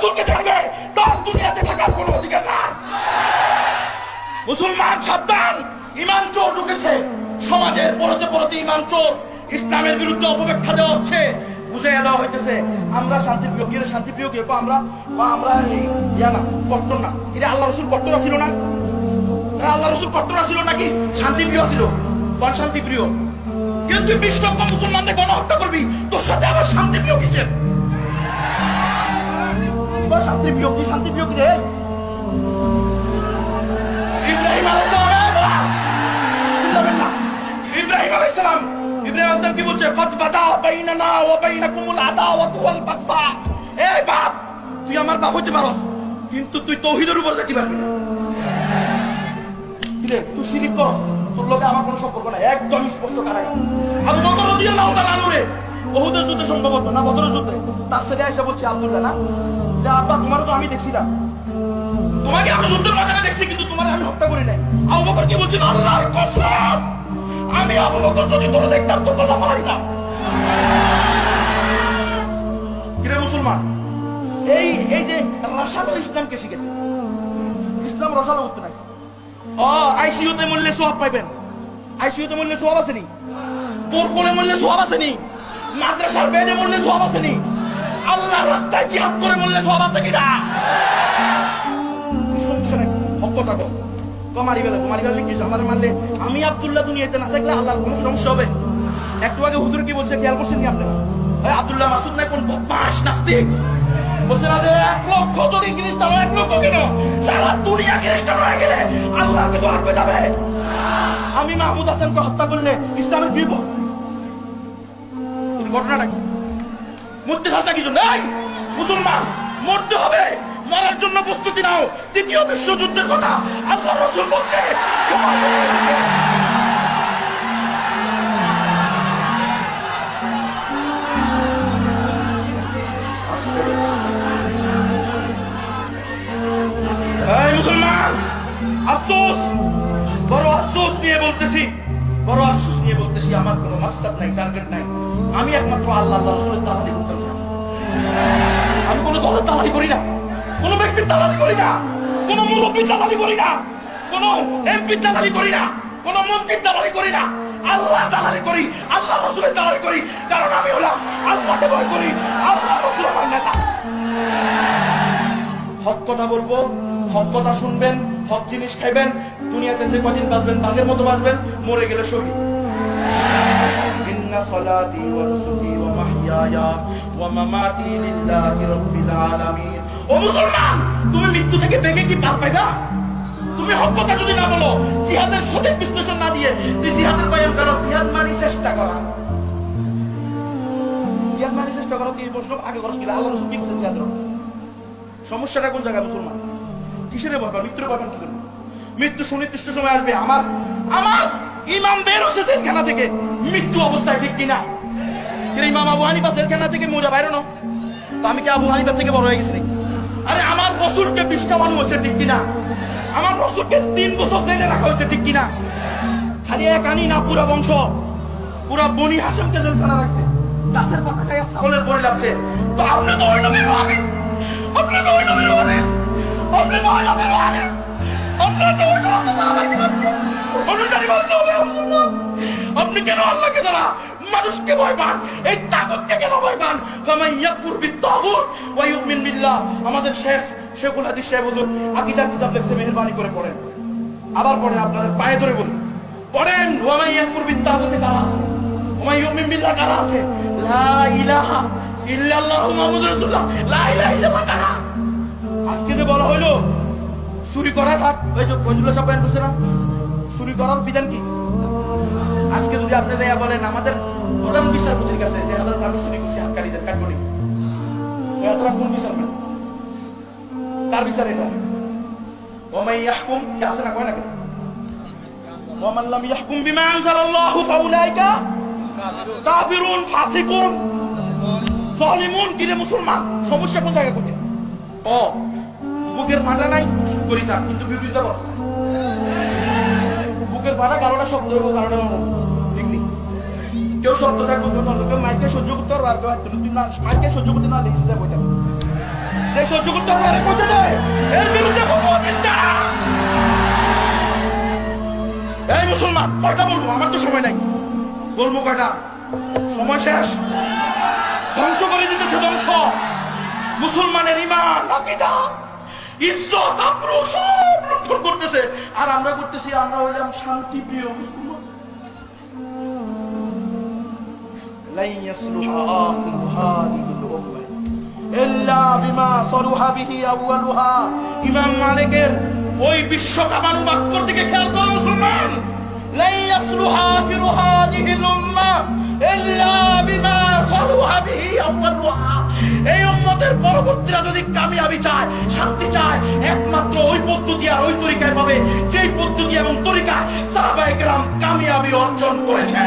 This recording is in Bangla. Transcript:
রাসূলকে ছাড়বে তার দুনিয়াতে থাকার কোনো অধিকার নাই। মুসলমান সাবধান, ইমান চোর ঢুকেছে সমাজের। পরতে পরতে ইমান চোর, ইসলামের বিরুদ্ধে অপব্যাখ্যা দেওয়া হচ্ছে, বুঝে দেওয়া হইতেছে আমরা শান্তিপ্রিয়। কি শান্তিপ্রিয় কি আমরা এই না কট্টর না। এটা আল্লাহ রসুল কট্টরা ছিল না? আল্লাহ রসুল কট্টরা ছিল নাকি শান্তিপ্রিয় ছিল? কোন শান্তিপ্রিয়? কিন্তু 20 লক্ষ মুসলমানদের গণহত্যা করবি, তোর সাথে আবার শান্তিপ্রিয় কিসের? শান্তিপ্রিয় কি? শান্তিপ্রিয় কি রে? ইব্রাহিম আলাইহিস সালাম কি বলছে? কদ বাদা বাইনানা ওয়া বাইনাকুমুল আদাওয়াতু ওয়াল বাগদা। এই বাপ, তুই আমার বাপ হইতে পারস, কিন্তু তুই তাওহীদের উপর যেতে পারবি না। কি রে, তুই শিরক কর, তোর লগে আমার কোনো সম্পর্ক নাই, একদম স্পষ্ট কারাই। আবু বকর রাদিয়াল্লাহু তাআলা আনহু রে উহুদের যুদ্ধে সম্ভবত না বদরের যুদ্ধে তার ছেলে এসে বলছে আব্দুল্লাহ না, যে আব্বা তোমারও তো আমি দেখছি না, তোমাকে আমি যুদ্ধের ময়দানে দেখছি, কিন্তু তোমার আমি হত্যা করি নাই। আবু বকর কি বলছেন? আল্লাহর কসম, আমি আবু বকর যদি তোরে দেখতাম তো গলা মারাইতাম। কিরে মুসলমান, এই যে রসালো ইসলামকে শিখেছে, ইসলাম রসালো উঠতে নাই। আইসিইউতে মরলে সওয়াব পাইবেন, আইসিইউতে মরলে সওয়াব আসেনি, তোর কোলে মরলে সওয়াব আসেনি, মাদ্রাসার বেডে মরলে সওয়াব আসেনি, আল্লাহর রাস্তায় জিহাদ করে মরলে সওয়াব আছে কিনা? সমস্যা নাই, হকটা কর। মারি গেলে কি আমার মারলে আমি আব্দুল্লাহ দুনিয়াতে না থাকলে আল্লাহর কোনো সমস্যা হবে? একটু আগে হুজুর কি বলছে খেয়াল করছেন নি আপনারা? আব্দুল্লাহ মাসুদ নাই কোন বদমাশ নাস্তিক বলছে না যে 1 লক্ষ যদি খ্রিস্টান, 1 লক্ষ কেন সারা দুনিয়া খ্রিস্টান হয়ে গেলে আল্লাহকে তো আরবে যাবে। আমি মাহমুদ হাসানকে হত্যা করলে ইসলামের বিপদ। ঘটনাটা কি? মরতে চাস না কিছু নাই মুসলমান, মরতে হবে, মরার জন্য প্রস্তুতি নাও। দ্বিতীয় বিশ্বযুদ্ধের কথা আল্লাহ রাসূল বলছে। মুসলমান, আফসোস, বড় আফসোস নিয়ে বলতেছি, বড় আফসোস নিয়ে বলতেছি, আমার কোনো মাকসাদ নাই, টার্গেট নাই। আমি একমাত্র আল্লাহ রাসূলের তালালি করতে চাই। আমি কোনো দলের তালালি করি না, কোন ব্যক্তির দালালি করি না, কোন মুরব্বীর দালালি করি না, কোন এমপির দালালি করি না, কোন মন্ত্রীর দালালি করি না, আল্লাহ দালালি করি, আল্লাহ রাসূলের দালালি করি। কারণ আমি হলাম আল্লাহকে ভয় করি, আল্লাহ রাসূল আমার নেতা। হক কথা বলবো, হক কথা শুনবেন, হক জিনিস খাইবেন, দুনিয়াতে যে কদিন বাঁচবেন বাঘের মতো বাঁচবেন, মরে গেলে শহীদ। ইন্না সালাতি ওয়া নুসুকি ওয়া মাহইয়ায়া ওয়া মামাতি লিল্লাহি রাব্বিল আলামিন। ও মুসলমান, তুমি মৃত্যু থেকে বেগে কি পার পাইবা? তুমি হক কথা যদি না বলো, জিহাদের সঠিক বিশ্লেষণ না দিয়ে তুই জিহাদের কায়েম করো, জিহাদ মানে চেষ্টা করা, জিহাদ মানে চেষ্টা করো। কি প্রশ্ন আগে করছ কি? আল্লাহ রাসূল কি বলেছেন জিহাদের? সমস্যাটা কোন জায়গায় মুসলমান? কিসের ভয় পান? মৃত্যুর ভয় পান কি করবে? মৃত্যু সুনির্দিষ্ট সময় আসবে। আমার ইমাম বের হচ্ছে জেলখানা থেকে, মৃত্যু অবস্থায়, ঠিক কিনা? ইমাম আবু হানিফা জেলখানা থেকে মোজা বাইরে না, তো আমি কি আবু হানিফা থেকে বড় হয়ে গেছি? আরে আমার রসুলকে 20 কামানো হয়েছে, ঠিক কিনা? আমার রসুলকে 3 বছর জেলে রাখা হয়েছে, ঠিক কিনা? খালি এক আনি না, পুরা বংশ, পুরা বনি হাসেমকে জেলখানা রাখছে, গাছের পাতা খাইয়া ছাগলের পরে লাগছে। তো আপনি তো ওই নবীর ওয়ারিস, আপনি তো ওই নবীর ওয়ারিস, আপনি তো ওই নবীর ওয়ারিস, আপনি তো ওই আপনি কেন আল্লাহকে দ্বারা মানুষকে ভয় পান? এই তাগুতকে কেন ভয় পান? ফামান ইয়াকফুর বিত-তাগুত ওয়া ইউমিন বিল্লাহ। আমাদের শেখুল হাদিস সাহেব হুজুর আকীদার কিতাব লিখছে, মেহেরবানি করে পড়েন, আবার পড়েন, আপনাদের পায়ে ধরে বলি, পড়েন। ওয়া মান ইয়াকফুর বিত-তাগুত কারা আছে? ওয়া মান ইউমিন বিল্লাহ কারা আছে? লা ইলাহা ইল্লাল্লাহু মুহাম্মাদুর রাসূলুল্লাহ, লা ইলাহা ইল্লাল্লাহ কারা? আজকে যে বলা হইলো চুরি করা থাক, ওই যে ফজলুল্লাহ সাহেব বলছে না, চুরি করার বিধান কি? আজকে যদি আপনি যাইয়া বলেন আমাদের প্রধান বিচারপতির কাছে যে হাজার আমি চুরি করছি, হাতকারীদের কাটবনি, ওরা কোন বিচার মানে? তার বিচার এটা। ওমাই ইয়াহকুম কি আছে না, কয় না কেন? ওয়া মান লাম ইয়াহকুম বিমা আনজালাল্লাহু ফাউলাইকা কাফিরুন ফাসিকুন জালিমুন। কি রে মুসলমান, সমস্যা কোন জায়গায় কোথায়? বুকের ফাটা নাই, চুপ করি থাক, কিন্তু বিরোধিতা করছ না। বুকের ফাটা কারোটা শব্দ হইব, কারোটা ঠিক নেই। কেউ শব্দ থাকবো, কেউ মাইকে সহ্য করতে পারবো, আর কেউ মাইকে সহ্য করতে না লিখতে যাবো। যে সহ্য করতে পারে করতে দেয়, এর বিরুদ্ধে ফতোয়া দিস না। এই মুসলমান, কয়টা বলবো? আমার তো সময় নাই। বলবো কয়টা? সময় শেষ। ধ্বংস করে দিতেছে, ধ্বংস। মুসলমানের ঈমান, আকীদা, ইজ্জত, আব্রু সব লুণ্ঠন করতেছে। আর আমরা করতেছি, আমরা হইলাম শান্তি প্রিয় মুসলমান। লাই ইয়াসলুহা আখিরু হাদিহিল উম্মাহ ইল্লা বিমা সালুহা বিহি আউয়ালুহা। ইমাম মালিকের ওই বিশ্বকামানু বাক্যর দিকে খেয়াল করো মুসলমান। লাই ইয়াসলুহা আখিরু হাদিহিল উম্মাহ ইল্লা বিমা সালুহা বিহি আউয়ালুহা। এই উম্মতের পরবর্তীরা যদি কামিয়াবি চায়, শান্তি চায়, একমাত্র ওই পদ্ধতি আর ওই তরিকায় পাবে যেই পদ্ধতি এবং তরিকায় সাহাবায়ে কেরাম কামিয়াবি অর্জন করেছে।